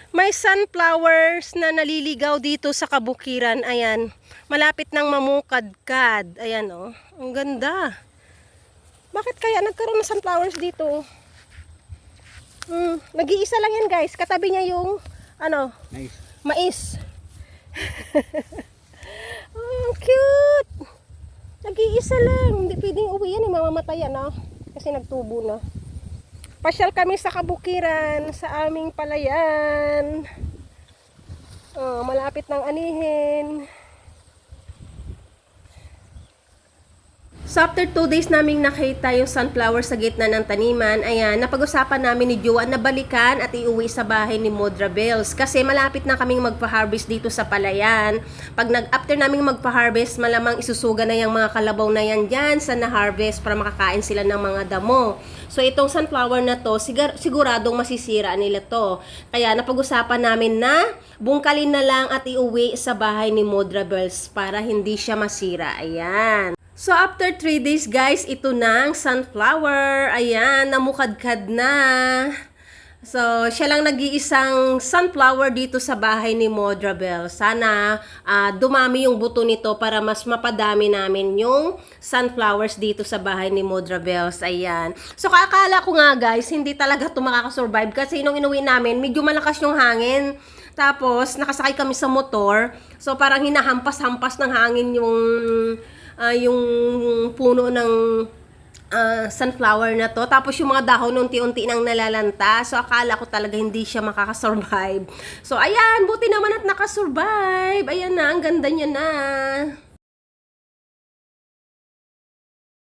May sunflowers na naliligaw dito sa kabukiran. Ayan. Malapit nang mamukadkad. Ayan oh. Ang ganda. Bakit kaya nagkaroon ng sunflowers dito? Nag-iisa lang yan guys. Katabi niya yung mais. Oh, cute. Nag-iisa lang. Hindi pwedeng uwi yan. Mamamatay yan oh. Kasi nagtubo na. Pasyal kami sa kabukiran, sa aming palayan. Oh, malapit ng anihin. So after 2 days naming nakita yung sunflower sa gitna ng taniman, ayan, napag-usapan namin ni Jowa na balikan at iuwi sa bahay ni Modra Bells. Kasi malapit na kaming magpa-harvest dito sa palayan. After naming magpa-harvest, malamang isusuga na yung mga kalabaw na yan dyan sa na-harvest para makakain sila ng mga damo. So itong sunflower na to, siguradong masisira nila to. Kaya napag-usapan namin na bungkalin na lang at iuwi sa bahay ni Modra Bells para hindi siya masira. Ayan. So, after 3 days, guys, ito na ang sunflower. Ayan, namukadkad na. So, siya lang nag-iisang sunflower dito sa bahay ni Modra Bells. Sana dumami yung buto nito para mas mapadami namin yung sunflowers dito sa bahay ni Modra Bells. Ayan. So, akala ko nga, guys, hindi talaga ito makakasurvive kasi nung inuwi namin, medyo malakas yung hangin. Tapos, nakasakay kami sa motor. So, parang hinahampas-hampas ng hangin yung puno ng sunflower na to. Tapos yung mga dahon unti-unti nang nalalanta. So akala ko talaga hindi siya makakasurvive. So ayan, buti naman at nakasurvive. Ayan na, ang ganda niya na.